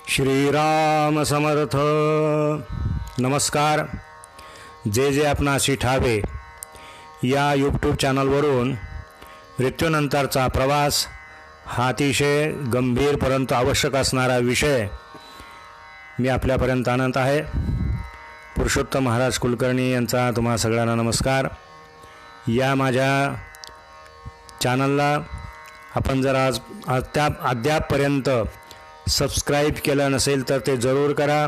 श्रीराम समर्थ. नमस्कार. जे आपणासी ठावे या यूट्यूब चॅनलवरून मृत्यूनंतरचा प्रवास हा अतिशय गंभीर परंतु आवश्यक असणारा विषय मी आपल्यापर्यंत आणत आहे. पुरुषोत्तम महाराज कुलकर्णी यांचा तुम्हा सगळ्यांना नमस्कार. या माझ्या चॅनलला आपण जर आज अद्यापपर्यंत सबस्क्राईब केलं नसेल तर ते जरूर करा,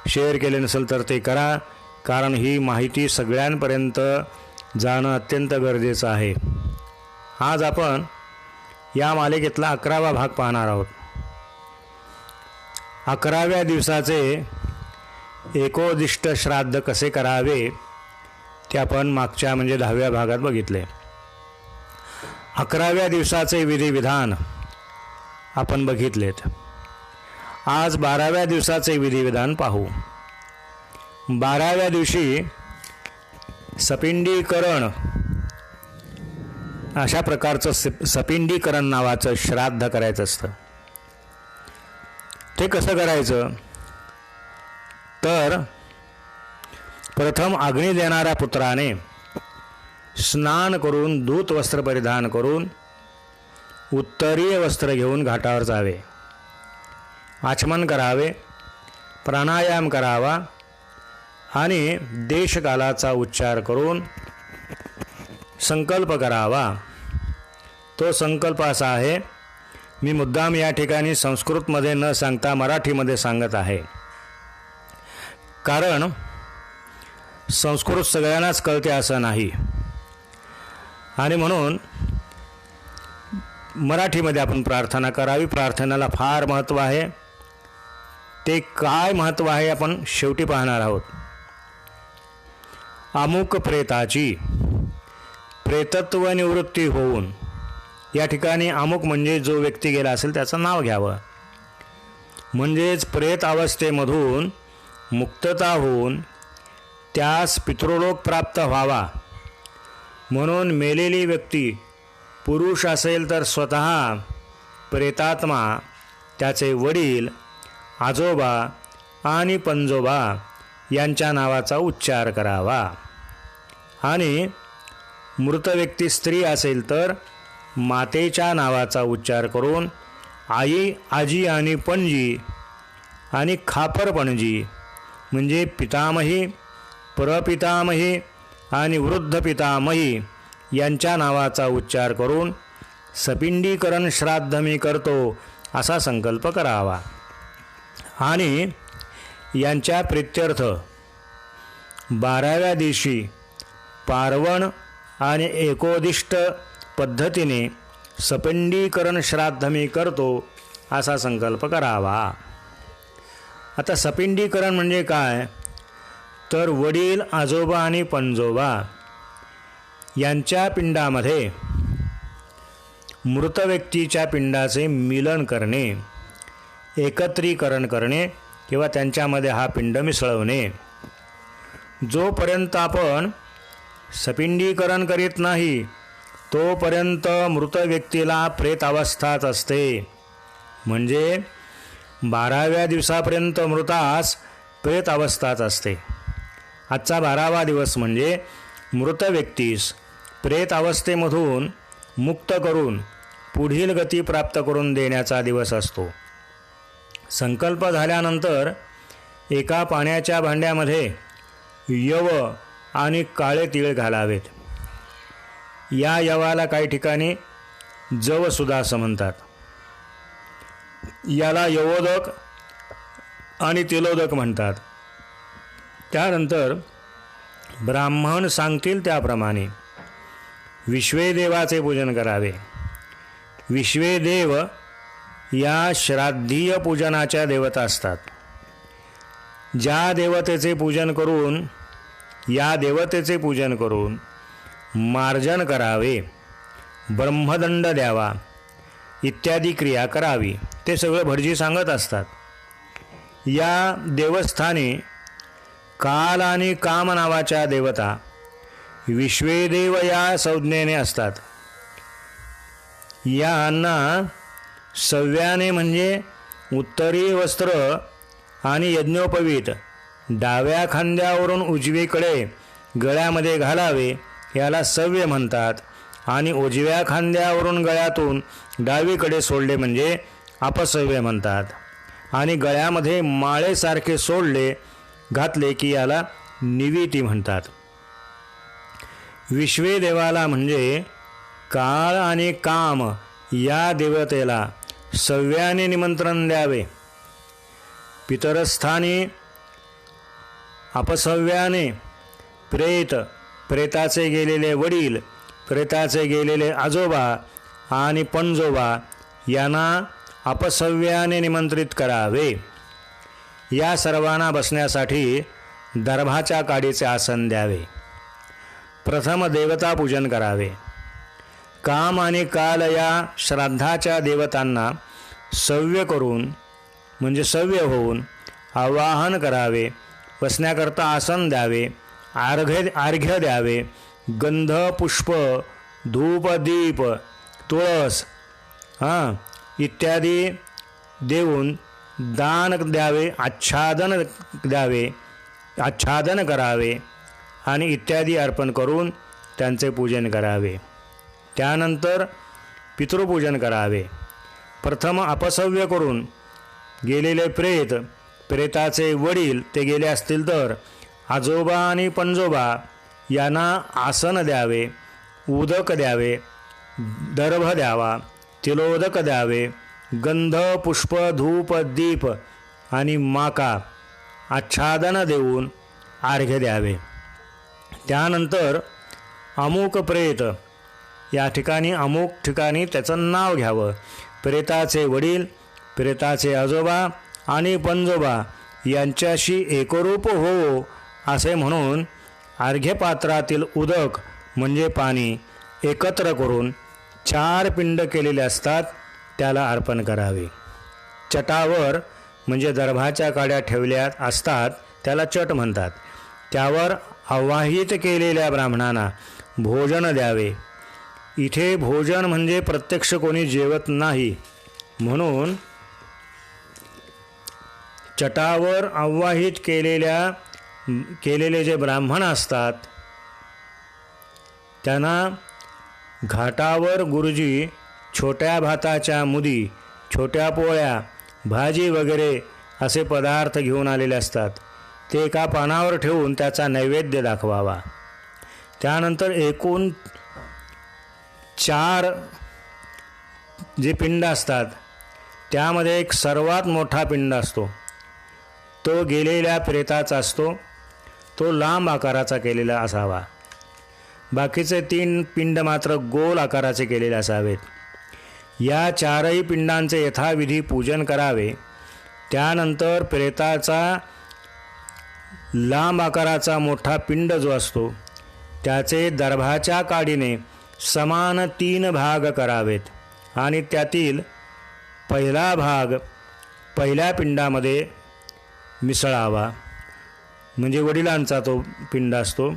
शेअर केले नसेल तर ते करा, कारण ही माहिती सगळ्यांपर्यंत जाणं अत्यंत गरजेचं आहे. आज आपण या मालिकेतला 11वा भाग पाहणार आहोत. 11व्या दिवसाचे एकोदिष्ट श्राद्ध कसे करावे ते आपण मागच्या म्हणजे 10व्या भागात बघितले. 11व्या दिवसाचे विधिविधान आपण बघितलेत. आज 12व्या दिवसाचे विधिविधान पाहू. 12व्या दिवशी सपिंडीकरण अशा प्रकारचं सपिंडीकरण नावाचं श्राद्ध करायचं असतं. ते कसं करायचं तर प्रथम अग्नी देणाऱ्या पुत्राने स्नान करून दूत वस्त्र परिधान करून उत्तरीय वस्त्र घेऊन घाटावर जावे, आचमन करावे, प्राणायाम करावा आणि देशकालाचा उच्चार करून संकल्प करावा. तो संकल्प असा आहे, मी मुद्दाम या ठिकाणी संस्कृतमध्ये न सांगता मराठीमध्ये सांगत आहे, कारण संस्कृत सगळ्यांनाच कळते असं नाही आणि म्हणून मराठीमध्ये आपण प्रार्थना करावी. प्रार्थनेला फार महत्त्व आहे. ते काय महत्त्व आहे आपण शेवटी पाहणार आहोत. अमुक प्रेताची प्रेतत्व निवृत्ती होऊन, या ठिकाणी अमुक म्हणजे जो व्यक्ती गेला असेल त्याचं नाव घ्यावं, म्हणजेच प्रेत अवस्थेमधून मुक्तता होऊन त्यास पितृलोक प्राप्त व्हावा म्हणून मेलेली व्यक्ती पुरुष असेल तर स्वतः प्रेतात्मा, त्याचे वडील, आजोबा आणि पंजोबा यांच्या नावाचा उच्चार करावा. आणि मृत व्यक्ती स्त्री असेल तर मातेच्या नावाचा उच्चार करून आई, आजी आणि पणजी आणि खापर पणजी म्हणजे पितामही, प्रपितामही आणि वृद्ध पितामही यांच्या नावाचा उच्चार करून सपिंडीकरण श्राद्ध मी करतो असा संकल्प करावा. आणि यांच्या प्रित्यर्थ 12व्या दिवशी पार्वण आणि एकोदिष्ट पद्धतीने सपिंडीकरण श्राद्ध मी करतो असा संकल्प करावा. आता सपिंडीकरण म्हणजे काय तर वडील, आजोबा आणि पंजोबा यांच्या पिंडामध्ये मृत व्यक्तीच्या पिंडाचे मिलन करणे, एकत्रीकरण करणे किंवा त्यांच्यामध्ये हा पिंड मिसळवणे. जोपर्यंत आपण सपिंडीकरण करीत नाही तोपर्यंत मृत व्यक्तीला प्रेत अवस्थाच असते. म्हणजे 12व्या दिवसापर्यंत मृतास प्रेत अवस्थाच असते. आजचा 12वा दिवस म्हणजे मृत व्यक्तीस प्रेत अवस्थेमधून मुक्त करून पुढील गती प्राप्त करून देण्याचा दिवस असतो. संकल्प झाल्यानंतर एका पाण्याच्या भांड्यामध्ये यव आणि काळे तीळ घालावेत. या यवाला काही ठिकाणी जवसुद्धा असं म्हणतात. याला यवोदक आणि तिलोदक म्हणतात. त्यानंतर ब्राह्मण सांगतील त्याप्रमाणे विश्वेदेवाचे पूजन करावे. विश्वेदेव या श्राद्धीय पूजनाच्या देवता असतात. ज्या देवतेचे पूजन करून, या देवतेचे पूजन करून मार्जन करावे, ब्रह्मदंड द्यावा इत्यादी क्रिया करावी, ते सगळं भटजी सांगत असतात. या देवस्थानी काल आणि काम नावाच्या देवता विश्वेदेव या संज्ञेने असतात. यांना सव्याने म्हणजे उत्तरी वस्त्र आणि यज्ञोपवीत डाव्या खांद्यावरून उजवीकडे गळ्यामध्ये घालावे, याला सव्य म्हणतात. आणि उजव्या खांद्यावरून गळ्यातून डावीकडे सोडले म्हणजे अपसव्य म्हणतात. आणि गळ्यामध्ये माळेसारखे सोडले घातले की याला निविती म्हणतात. विश्वे देवाला म्हणजे काळ आणि काम या देवतेला सव्याने निमंत्रण द्यावे. पितरस्थानी अपसव्याने प्रेताचे गेलेले वडील, प्रेताचे गेलेले आजोबा आणि पणजोबा यांना अपसव्याने निमंत्रित करावे. या सर्वांना बसण्यासाठी दर्भाच्या काडीचे आसन द्यावे. प्रथम देवता पूजन करावे. काम आणि काल या श्राद्धाच्या देवतांना सव्य करून म्हणजे सव्य होऊन आवाहन करावे. बसण्याकरता आसन द्यावे, अर्घ्य द्यावे, गंध पुष्प धूप दीप तुळस इत्यादी देऊन दान द्यावे, आच्छादन करावे आणि इत्यादी अर्पण करून त्यांचे पूजन करावे. त्यानंतर पितृपूजन करावे. प्रथम अपसव्य करून गेलेले प्रेताचे वडील ते गेले असतील तर आजोबा आणि पणजोबा यांना आसन द्यावे, उदक द्यावे, दर्भ द्यावा, तिलोदक द्यावे, गंध पुष्प धूप दीप आणि माका आच्छादन देऊन अर्घ्य द्यावे. त्यानंतर अमुक प्रेत या ठिकाणी अमुक ठिकाणी त्याचं नाव घ्यावं. प्रेताचे वडील, प्रेताचे आजोबा आणि पणजोबा यांच्याशी एकरूप हो असे म्हणून अर्घ्यपात्रातील उदक म्हणजे पाणी एकत्र करून 4 पिंड केलेले असतात त्याला अर्पण करावे. चटावर म्हणजे दर्भाच्या काड्या ठेवल्या असतात त्याला चट म्हणतात. त्यावर आवाहित केलेल्या ब्राह्मणांना भोजन द्यावे. इथे भोजन म्हणजे प्रत्यक्ष कोणी जेवत नाही म्हणून चटावर आवाहित केलेले जे ब्राह्मण असतात त्यांना घाटावर गुरुजी छोट्या भाताच्या मुदी, छोट्या पोळ्या, भाजी वगैरे असे पदार्थ घेऊन आलेले असतात. ते एका पानावर ठेवून त्याचा नैवेद्य दाखवावा. त्यानंतर एकूण 4 जे पिंड असतात त्यामध्ये एक सर्वात मोठा पिंड असतो. तो गेलेल्या प्रेताचा असतो. तो लांब आकाराचा केलेला असावा. बाकीचे 3 पिंड मात्र गोल आकाराचे केलेले असावेत. या 4ही पिंडांचे यथाविधी पूजन करावे. त्यानंतर प्रेताचा लांब आकाराचा मोठा पिंड जो असतो त्याचे दर्भाच्या काडीने समान 3 भाग करावेत आणि त्यातील पहिला भाग पहिल्या पिंडामध्ये मिसळावा म्हणजे वडिलांचा तो पिंड असतो.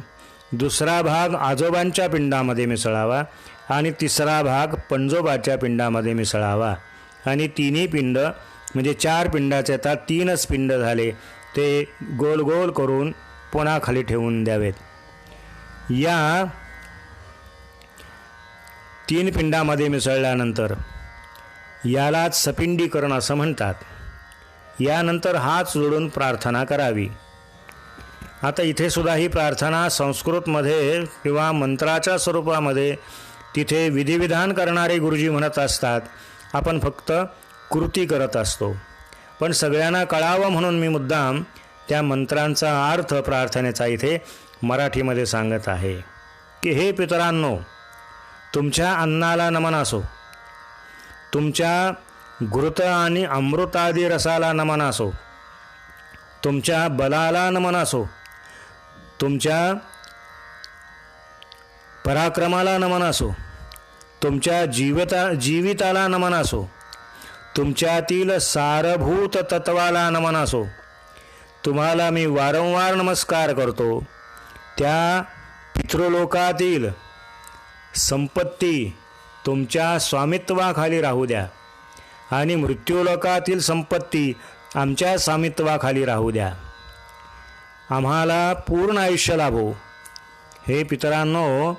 दुसरा भाग आजोबांच्या पिंडामध्ये मिसळावा आणि तिसरा भाग पणजोबाच्या पिंडामध्ये मिसळावा. आणि 3ही पिंड म्हणजे 4 पिंडाचे आता 3च पिंड झाले ते गोल गोल करून पुन्हा खाली ठेवून द्यावेत. या 3 पिंडामध्ये मिसळल्यानंतर यालाच सपिंडीकरण असं म्हणतात. यानंतर हात जोडून प्रार्थना करावी. आता इथे सुद्धा ही प्रार्थना संस्कृतमध्ये किंवा मंत्राच्या स्वरूपामध्ये तिथे विधिविधान करणारे गुरुजी म्हणत असतात. आपण फक्त कृती करत असतो. पण सगळ्यांना कळावं म्हणून मी मुद्दाम त्या मंत्रांचा अर्थ प्रार्थनेचा इथे मराठीमध्ये सांगत आहे की हे पितरांनो, तुमच्या अन्नाला नमन असो, तुमच्या घृत आणि अमृतादी रसाला नमन असो, तुमच्या बलाला नमन असो, तुमच्या पराक्रमाला नमन असो, तुमच्या जीविताला नमन असो, तुमच्यातील सारभूत तत्वाला नमन असो. तुम्हाला मी वारंवार नमस्कार करतो. त्या पितृलोकातील संपत्ती तुमच्या स्वामित्वाखाली राहू द्या आणि मृत्यूलोकातील संपत्ती आमच्या स्वामित्वाखाली राहू द्या. आम्हाला पूर्ण आयुष्य लाभो. हे पितरांनो,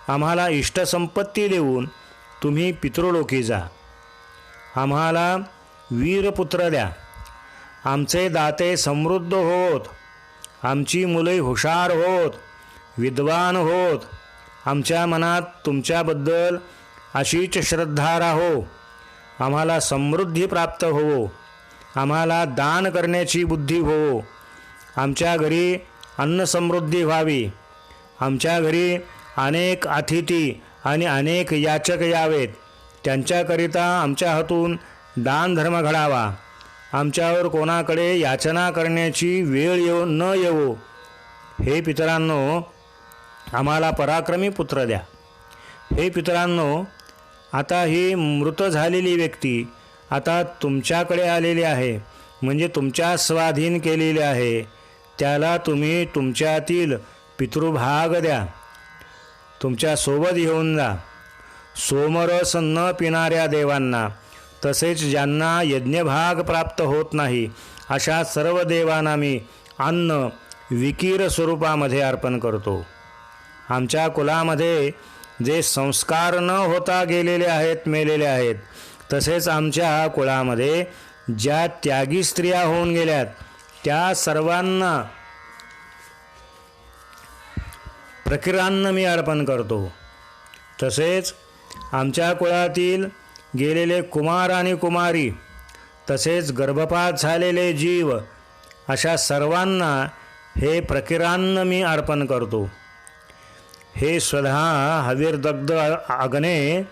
आम्हाला इष्टसंपत्ती देऊन तुम्ही पितृलोकी जा. आम्हाला वीरपुत्र द्या. आमचे दाते समृद्ध होत, आमची मुले हुशार होत, विद्वान होत. आमच्या मनात तुमच्याबद्दल अशीच श्रद्धा राहो. आम्हाला समृद्धी प्राप्त होवो. आम्हाला दान करण्याची बुद्धी होवो. आमच्या घरी अन्नसमृद्धी व्हावी. आमच्या घरी अनेक अतिथी आणि अनेक याचक यावेत. त्यांच्याकरिता आमच्या हातून दानधर्म घडावा. आमच्यावर कोणाकडे याचना करण्याची वेळ न येवो. हे पितरांनो, आम्हाला पराक्रमी पुत्र द्या. हे पितरांनो, आता ही मृत झालेली व्यक्ती आता तुमच्याकडे आलेली आहे, म्हणजे तुमच्या स्वाधीन केलेली आहे. त्याला तुम्ही तुमच्यातील पितृभाग द्या. तुमच्यासोबत घेऊन जा. सोमरस न पिणाऱ्या देवांना, तसेच ज्यांना यज्ञभाग प्राप्त होत नाही, अशा सर्व देवांना मी अन्न विकीर स्वरूपामध्ये अर्पण करतो. आमच्या कुलामध्ये जे संस्कार न होता गेलेले आहेत, मेलेले आहेत, तसेच आमच्या कुळामध्ये ज्या त्यागी स्त्रिया होऊन गेल्यात, त्या सर्वांना प्रकिरान्न मी अर्पण करतो. तसेच आमच्या कुळातील गेलेले कुमार आणि कुमारी, तसेच गर्भपात झालेले जीव, अशा सर्वांना हे प्रकिरान्न मी अर्पण करतो. हे स्वतः हवीरदग्ध अग्ने,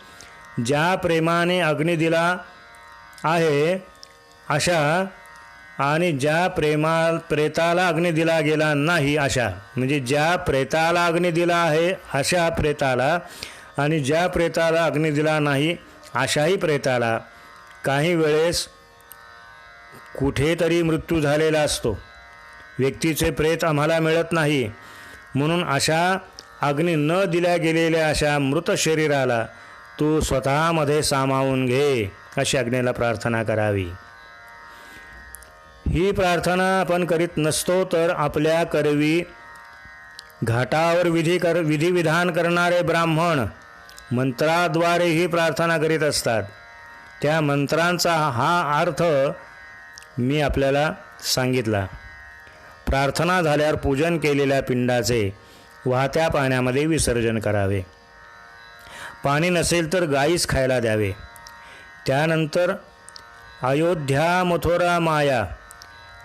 ज्या प्रेमाने अग्नी दिला आहे अशा, आणि ज्या प्रेताला अग्नी दिला गेला नाही अशा, म्हणजे ज्या प्रेताला अग्नी दिला आहे अशा प्रेताला, आणि ज्या प्रेताला अग्नी दिला नाही अशाही प्रेताला काही वेळेस कुठेतरी मृत्यू झालेला असतो. व्यक्तीचे प्रेत आम्हाला मिळत नाही, म्हणून अशा अग्नी न दिल्या गेलेल्या अशा मृत शरीराला तू स्वतःमध्ये सामावून घे, अशी अग्नीला प्रार्थना करावी. ही प्रार्थना आपण करीत नसतो, तर आपल्या करवी घाटावर विधिविधान करणारे ब्राह्मण मंत्राद्वारे ही प्रार्थना करीत असतात. त्या मंत्रांचा हा अर्थ मी आपल्याला सांगितला. प्रार्थना झाल्यावर पूजन केलेल्या पिंडाचे वाहत्या पाण्यामध्ये विसर्जन करावे. पाणी नसेल तर गाईस खायला द्यावे. त्यानंतर अयोध्या, मथुरा, माया,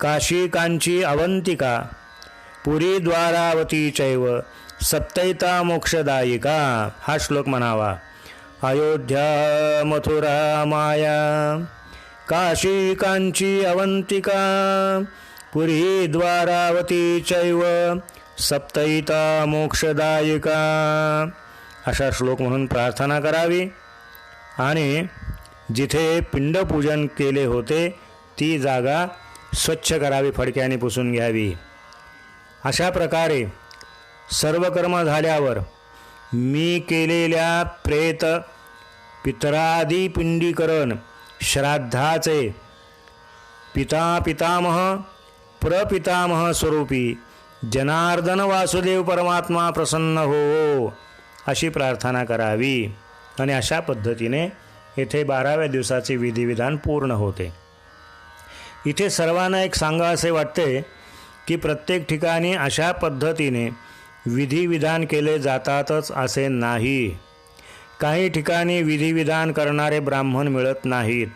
काशी, कांची, अवंतिका, पुरी, द्वारावती चैव सप्तैता मोक्षदायिका हा श्लोक म्हणावा. अयोध्या, मथुरा, माया, काशी, कांची, अवंतिका, पुरी, द्वारावती चैव सप्तैता मोक्षदायिका अशा श्लोक म्हणून प्रार्थना करावी. आणि जिथे पिंडपूजन केले होते ती जागा स्वच्छ करावी, फडक्याने पुसून घ्यावी. अशा प्रकारे सर्व कर्म झाल्यावर मी केलेल्या प्रेत पितरादी पिंडीकरण श्राद्धाचे पितामह प्रपितामह स्वरूपी जनार्दन वासुदेव परमात्मा प्रसन्न हो, अशी प्रार्थना करावी. आणि अशा पद्धतीने येथे 12व्या दिवसाचे विधिविधान पूर्ण होते. इथे सर्वांना एक सांगा असे वाटते की प्रत्येक ठिकाणी अशा पद्धतीने विधिविधान केले जातातच असे नाही. काही ठिकाणी विधिविधान करणारे ब्राह्मण मिळत नाहीत.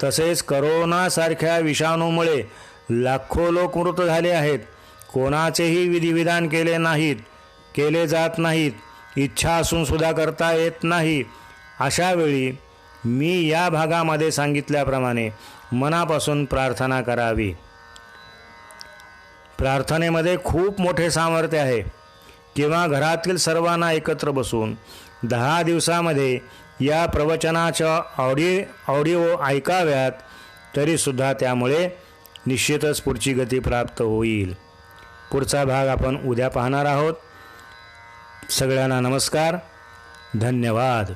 तसेच करोनासारख्या विषाणूमुळे लाखो लोक मृत झाले आहेत. कोणाचेही विधिविधान केले जात नाहीत. इच्छा असून सुद्धा करता येत नाही. अशा वेळी मी या भागामध्ये सांगितल्याप्रमाणे मनापासून प्रार्थना करावी. प्रार्थनेमध्ये खूप मोठे सामर्थ्य आहे. किंवा घरातील सर्वांना एकत्र बसून 10 दिवसामध्ये या प्रवचनाच्या ऑडिओ ऐकाव्यात, तरीसुद्धा त्यामुळे निश्चितच पुढची गती प्राप्त होईल. पुढचा भाग आपण उद्या पाहणार आहोत. सगळ्यांना नमस्कार, धन्यवाद.